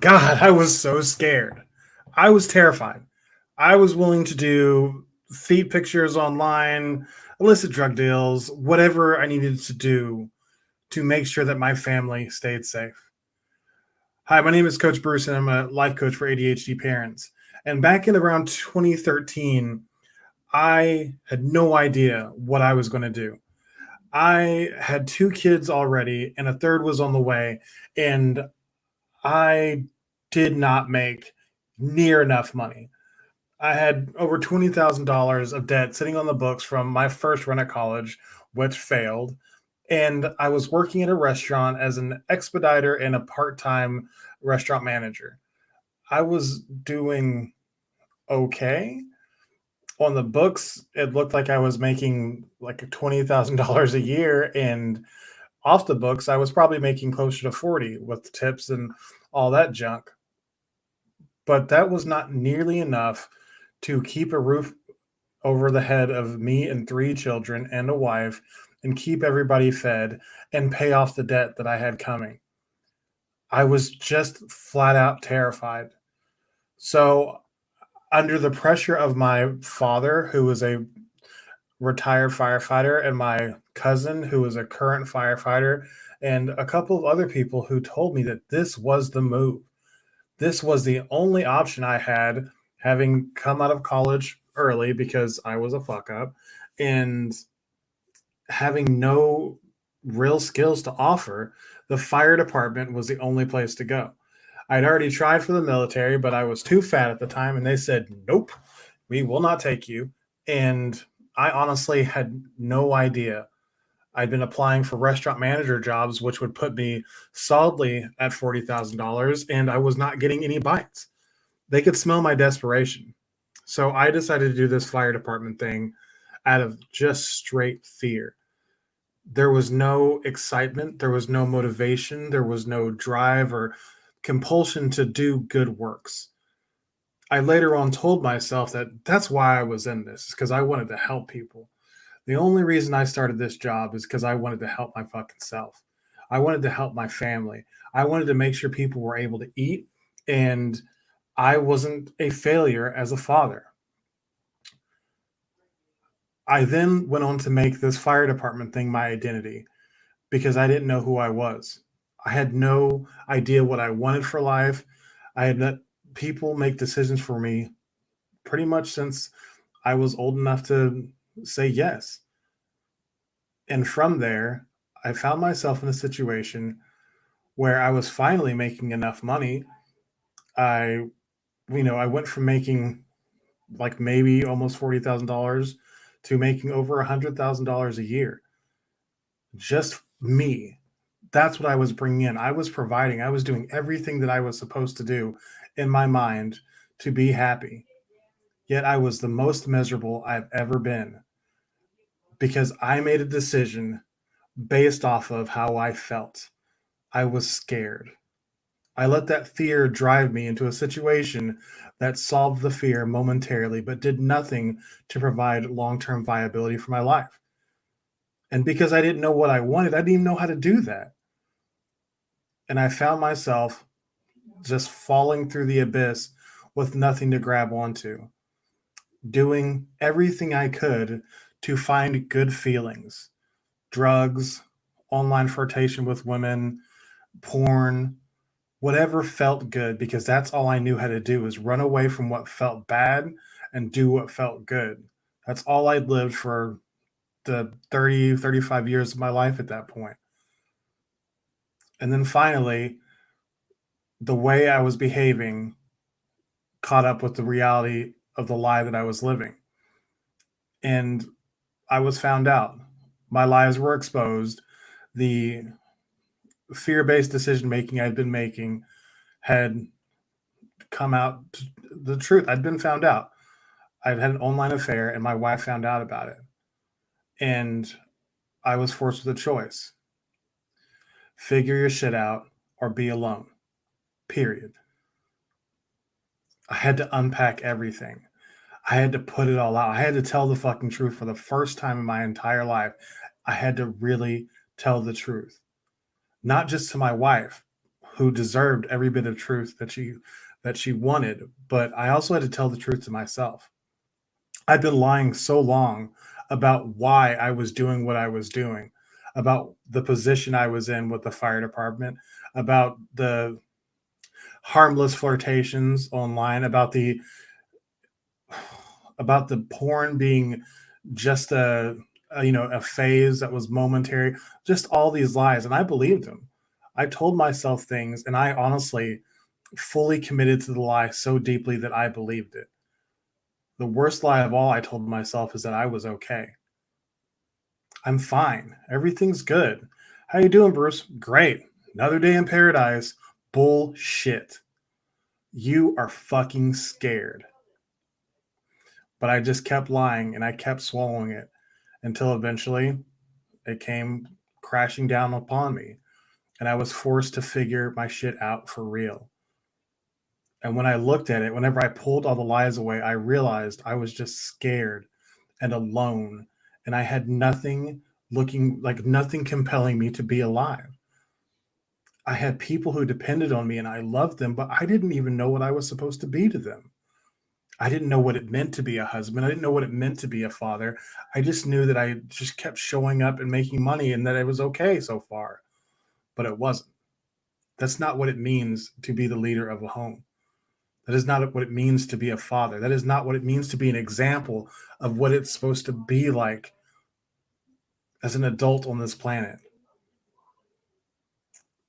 God, I was so scared. I was terrified. I was willing to do feet pictures online, illicit drug deals, whatever I needed to do to make sure that my family stayed safe. Hi, my name is Coach Bruce, and I'm a life coach for ADHD parents. And back in around 2013, I had no idea what I was going to do. I had two kids already, and a third was on the way, and I did not make near enough money. I had over $20,000 of debt sitting on the books from my first run at college, which failed. And I was working at a restaurant as an expediter and a part time restaurant manager. I was doing okay. On the books, it looked like I was making like $20,000 a year. And off the books, I was probably making closer to 40 with tips and all that junk. But that was not nearly enough to keep a roof over the head of me and three children and a wife and keep everybody fed and pay off the debt that I had coming. I was just flat out terrified. So, under the pressure of my father, who was a retired firefighter, and my cousin, who was a current firefighter, and a couple of other people who told me that this was the move. This was the only option I had, having come out of college early because I was a fuck up and having no real skills to offer. The fire department was the only place to go. I'd already tried for the military, but I was too fat at the time, and they said, nope, we will not take you. And I honestly had no idea. I'd been applying for restaurant manager jobs, which would put me solidly at $40,000, and I was not getting any bites. They could smell my desperation. So I decided to do this fire department thing out of just straight fear. There was no excitement, there was no motivation, there was no drive or compulsion to do good works. I later on told myself that that's why I was in this, because I wanted to help people. The only reason I started this job is because I wanted to help my fucking self. I wanted to help my family. I wanted to make sure people were able to eat, and I wasn't a failure as a father. I then went on to make this fire department thing my identity because I didn't know who I was. I had no idea what I wanted for life. I had let people make decisions for me pretty much since I was old enough to say yes. And from there, I found myself in a situation where I was finally making enough money. I, I went from making like maybe almost $40,000 to making over $100,000 a year. Just me. That's what I was bringing in. I was providing. I was doing everything that I was supposed to do in my mind to be happy. Yet I was the most miserable I've ever been because I made a decision based off of how I felt. I was scared. I let that fear drive me into a situation that solved the fear momentarily, but did nothing to provide long term viability for my life. And because I didn't know what I wanted, I didn't even know how to do that. And I found myself just falling through the abyss with nothing to grab onto, doing everything I could to find good feelings, drugs, online flirtation with women, porn, whatever felt good, because that's all I knew how to do is run away from what felt bad and do what felt good. That's all I'd lived for the 30, 35 years of my life at that point. And then finally, the way I was behaving caught up with the reality of the lie that I was living. And I was found out. My lies were exposed. The fear based decision making I'd been making had come out the truth. I'd been found out. I'd had an online affair, and my wife found out about it. And I was forced with a choice: figure your shit out or be alone, period. I had to unpack everything. I had to put it all out. I had to tell the fucking truth for the first time in my entire life. I had to really tell the truth, not just to my wife, who deserved every bit of truth that she wanted, but I also had to tell the truth to myself. I'd been lying so long about why I was doing what I was doing, about the position I was in with the fire department, about the harmless flirtations online, about the porn being just a phase that was momentary, just all these lies, and I believed them. I told myself things, and I honestly fully committed to the lie so deeply that I believed it. The worst lie of all I told myself is that I was okay. I'm fine. Everything's good. How you doing, Bruce? Great. Another day in paradise. Bullshit. You are fucking scared. But I just kept lying and I kept swallowing it until eventually it came crashing down upon me and I was forced to figure my shit out for real. And when I looked at it, whenever I pulled all the lies away, I realized I was just scared and alone and I had nothing compelling me to be alive. I had people who depended on me and I loved them, but I didn't even know what I was supposed to be to them. I didn't know what it meant to be a husband. I didn't know what it meant to be a father. I just knew that I just kept showing up and making money and that it was okay so far, but it wasn't. That's not what it means to be the leader of a home. That is not what it means to be a father. That is not what it means to be an example of what it's supposed to be like as an adult on this planet.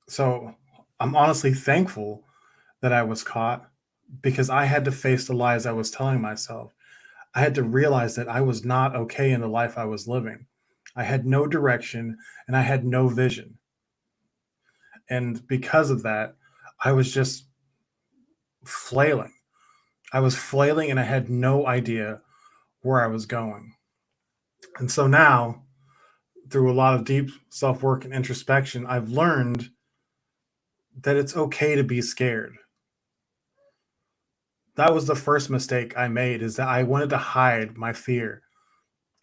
So I'm honestly thankful that I was caught because I had to face the lies I was telling myself. I had to realize that I was not okay in the life I was living. I had no direction and I had no vision. And because of that, I was just flailing. I was flailing and I had no idea where I was going. And so now, through a lot of deep self work and introspection, I've learned that it's okay to be scared. That was the first mistake I made, is that I wanted to hide my fear.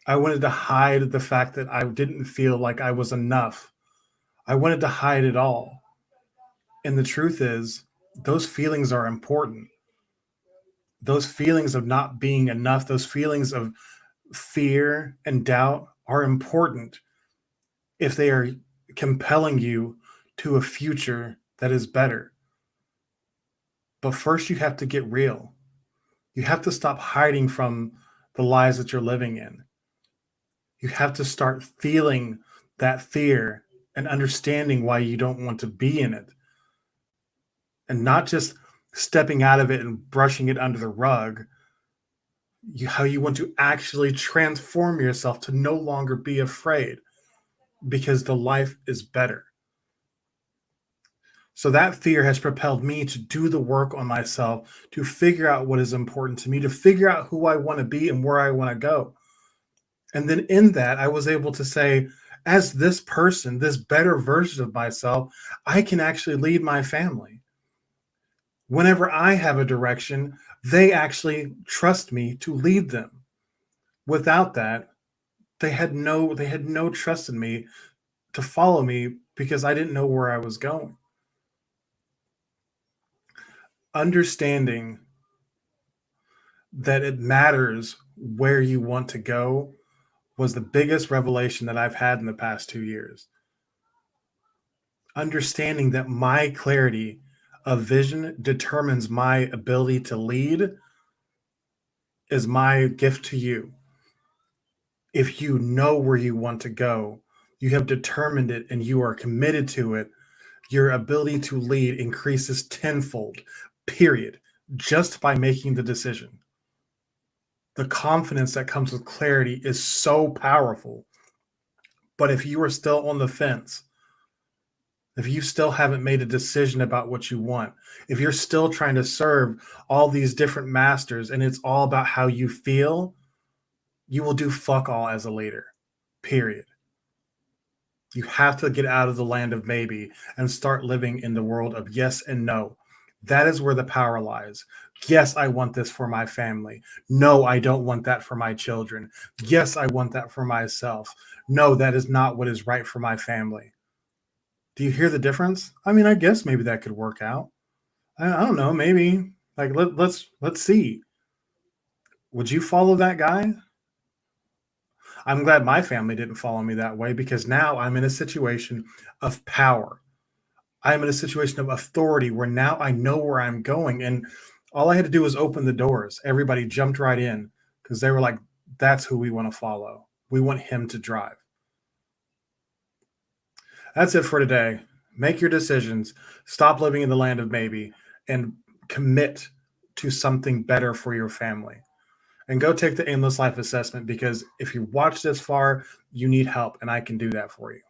I wanted to hide the fact that I didn't feel like I was enough. I wanted to hide it all. And the truth is, those feelings are important. Those feelings of not being enough, those feelings of fear and doubt are important if they are compelling you to a future that is better. But first, you have to get real. You have to stop hiding from the lies that you're living in. You have to start feeling that fear and understanding why you don't want to be in it. And not just stepping out of it and brushing it under the rug. How you want to actually transform yourself to no longer be afraid because the life is better. So that fear has propelled me to do the work on myself, to figure out what is important to me, to figure out who I want to be and where I want to go. And then in that, I was able to say, as this person, this better version of myself, I can actually lead my family. Whenever I have a direction, they actually trust me to lead them. Without that, they had no trust in me to follow me because I didn't know where I was going. Understanding that it matters where you want to go was the biggest revelation that I've had in the past 2 years. Understanding that my clarity of vision determines my ability to lead is my gift to you. If you know where you want to go, you have determined it and you are committed to it, your ability to lead increases tenfold, period, just by making the decision. The confidence that comes with clarity is so powerful. But if you are still on the fence, if you still haven't made a decision about what you want, if you're still trying to serve all these different masters and it's all about how you feel, you will do fuck all as a leader, period. You have to get out of the land of maybe and start living in the world of yes and no. That is where the power lies. Yes, I want this for my family. No, I don't want that for my children. Yes, I want that for myself. No, that is not what is right for my family. Do you hear the difference? I mean, I guess maybe that could work out. I don't know. Maybe like let's see. Would you follow that guy? I'm glad my family didn't follow me that way because now I'm in a situation of power. I'm in a situation of authority where now I know where I'm going. And all I had to do was open the doors. Everybody jumped right in because they were like, that's who we want to follow. We want him to drive. That's it for today. Make your decisions. Stop living in the land of maybe and commit to something better for your family. And go take the Aimless Life assessment because if you watch this far, you need help, and I can do that for you.